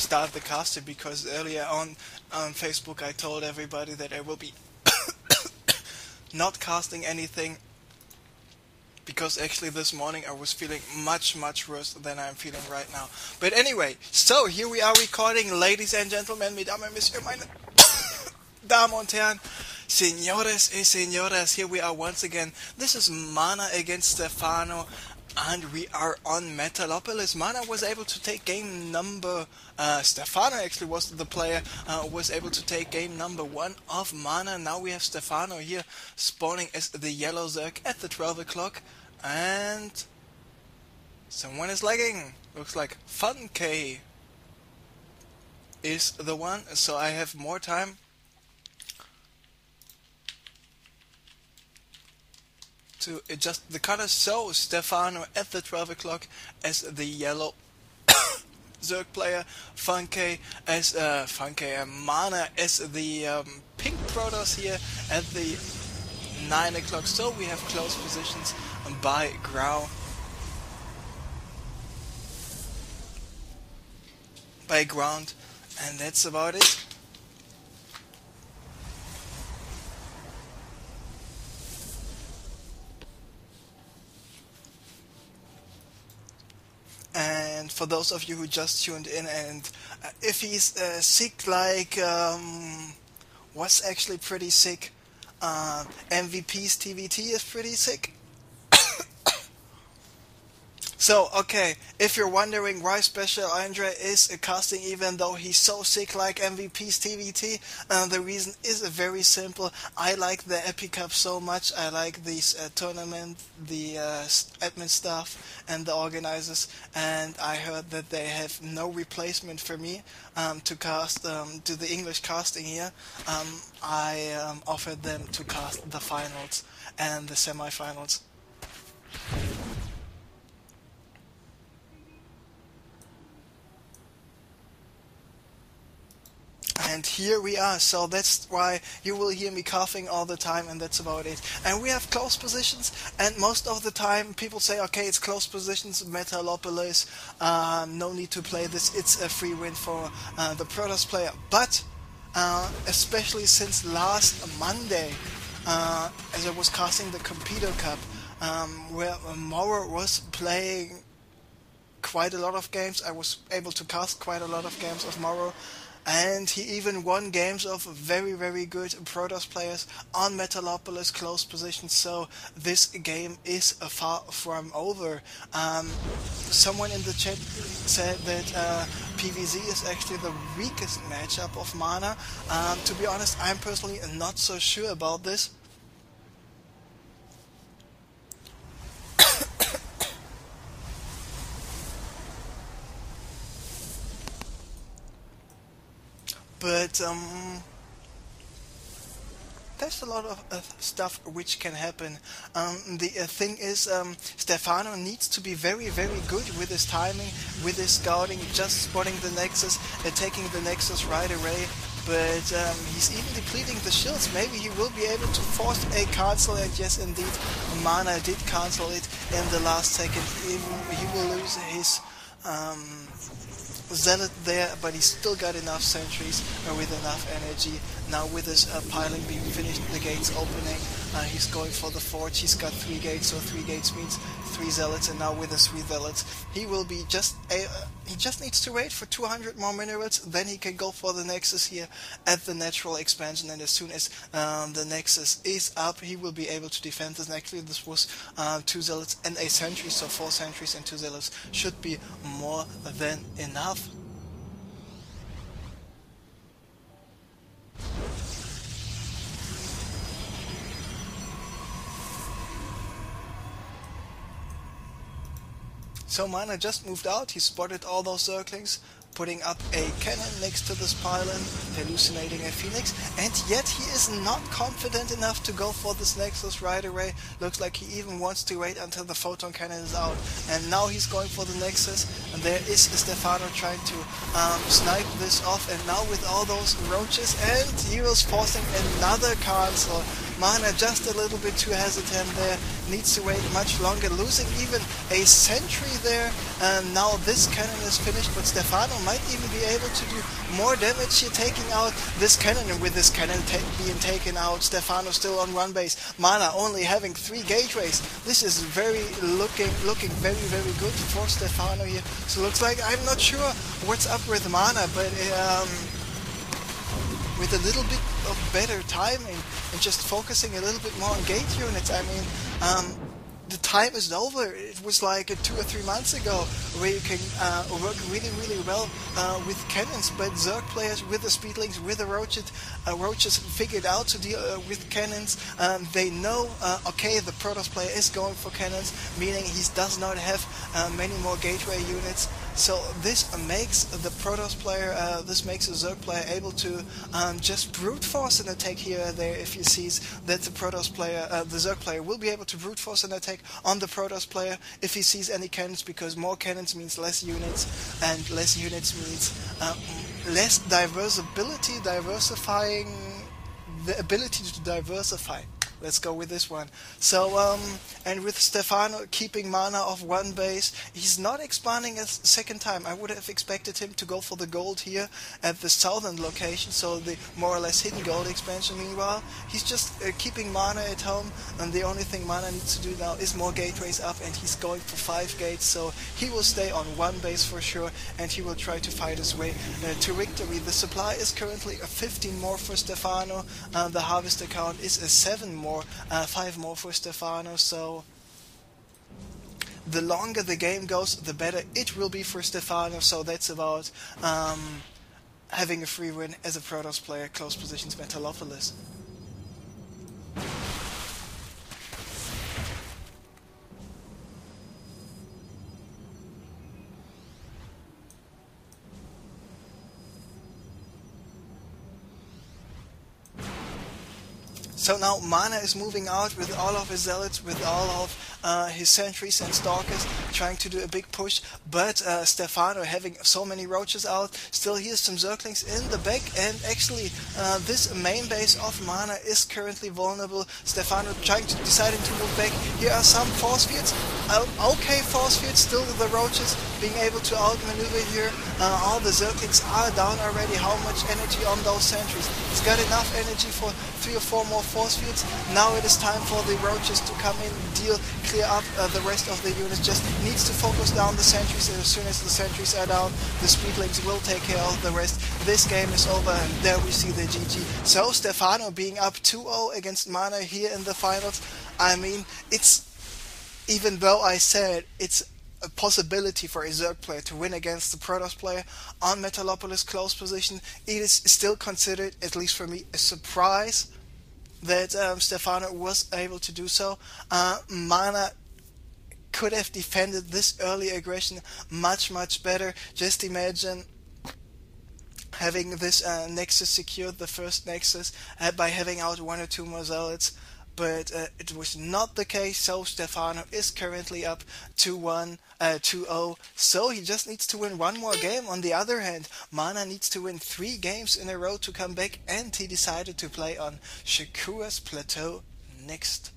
start the casting, because earlier on Facebook I told everybody that I will be not casting anything, because actually this morning I was feeling much worse than I'm feeling right now. But anyway, so here we are recording, ladies and gentlemen, mesdames et messieurs, meine Damen und Herren, Senores y Senoras, here we are once again. This is Mana against Stephano, and we are on Metalopolis. Mana was able to take game number... Stephano actually was the player, was able to take game number 1 of Mana. Now we have Stephano here spawning as the yellow Zerg at the 12 o'clock, and someone is lagging. Looks like FunK is the one, so I have more time to adjust the colors. So Stephano at the 12 o'clock as the yellow Zerg player, FunK as Mana as the pink Protoss here at the 9 o'clock. So we have close positions by ground. And that's about it. And for those of you who just tuned in, and if he's sick like was actually pretty sick, MVP's TVT is pretty sick. So, okay, if you're wondering why Special Andre is casting even though he's so sick like MVP's TVT, the reason is very simple. I like the Epicup so much. I like these tournament, the admin staff and the organizers, and I heard that they have no replacement for me to cast, do the English casting here. I offered them to cast the finals and the semifinals. And here we are, so that's why you will hear me coughing all the time, and that's about it. And we have close positions, and most of the time people say, okay, it's close positions, Metalopolis, no need to play this, it's a free win for the Protoss player. But, especially since last Monday, as I was casting the Epicup, where Moro was playing quite a lot of games, I was able to cast quite a lot of games of Moro. And he even won games of very good Protoss players on Metalopolis close positions, so this game is far from over. Someone in the chat said that PvZ is actually the weakest matchup of Mana. To be honest, I'm personally not so sure about this. But there's a lot of stuff which can happen. The thing is, Stephano needs to be very good with his timing, with his scouting, just spotting the Nexus, taking the Nexus right away. But he's even depleting the shields. Maybe he will be able to force a cancel, and yes indeed, Mana did cancel it in the last second. He will lose his Zealot there, but he's still got enough sentries with enough energy. Now with his piling being finished, the gates opening, he's going for the forge. He's got 3 gates, so 3 gates means 3 zealots, and now with the 3 zealots he will be he just needs to wait for 200 more minerals, then he can go for the Nexus here at the natural expansion, and as soon as the Nexus is up, he will be able to defend this. Actually, this was 2 zealots and a sentry, so 4 sentries and 2 zealots should be more than enough. So Mana just moved out, he spotted all those Zerglings, putting up a cannon next to this pylon, hallucinating a Phoenix, and yet he is not confident enough to go for this Nexus right away. Looks like he even wants to wait until the photon cannon is out, and now he's going for the Nexus, and there is Stephano trying to snipe this off, and now with all those roaches, and he was forcing another cancel. Mana just a little bit too hesitant there, needs to wait much longer, losing even a sentry there. And now this cannon is finished, but Stephano might even be able to do more damage here, taking out this cannon. And with this cannon being taken out, Stephano still on one base. Mana only having 3 gateways. This is looking very good for Stephano here. So looks like, I'm not sure what's up with Mana, but with a little bit of better timing and just focusing a little bit more on gate units, I mean, the time is over. It was like 2 or 3 months ago where you can work really well with cannons, but Zerg players with the speedlings, with the roaches figured out to deal with cannons. They know, okay, the Protoss player is going for cannons, meaning he does not have many more gateway units. So this makes the Protoss player, this makes a Zerg player able to just brute force an attack here or there if he sees that the Protoss player, the Zerg player will be able to brute force an attack on the Protoss player if he sees any cannons, because more cannons means less units, and less units means less diversifying, the ability to diversify. Let's go with this one. So, and with Stephano keeping Mana off one base, he's not expanding a second time. I would have expected him to go for the gold here at the southern location, so the more or less hidden gold expansion. Meanwhile, he's just keeping Mana at home, and the only thing Mana needs to do now is more gateways up, and he's going for 5 gates, so he will stay on one base for sure, and he will try to fight his way to victory. The supply is currently a 15 more for Stephano, the harvest count is a 7 more. 5 more for Stephano, so the longer the game goes, the better it will be for Stephano. So that's about having a free win as a Protoss player, close positions Metalopolis. So now Mana is moving out with all of his zealots, with all of his sentries and stalkers, trying to do a big push, but Stephano having so many roaches out, still hears some zerglings in the back, and actually this main base of Mana is currently vulnerable. Stephano deciding to move back. Here are some force fields, okay force fields, still the roaches being able to outmaneuver here. All the zerglings are down already. How much energy on those sentries? He's got enough energy for 3 or 4 more force fields. Now it is time for the roaches to come in, clear up the rest of the units. Just needs to focus down the sentries, and as soon as the sentries are down, the speedlings will take care of the rest. This game is over, and there we see the GG. So Stephano being up 2-0 against Mana here in the finals. I mean, it's, even though I said it's a possibility for a Zerg player to win against the Protoss player on Metalopolis close position, it is still considered, at least for me, a surprise that Stephano was able to do so. Mana could have defended this early aggression much better. Just imagine having this Nexus secured, the first Nexus, by having out 1 or 2 more zealots. But it was not the case, so Stephano is currently up 2-1, 2-0, so he just needs to win 1 more game. On the other hand, Mana needs to win 3 games in a row to come back, and he decided to play on Shakura's Plateau next.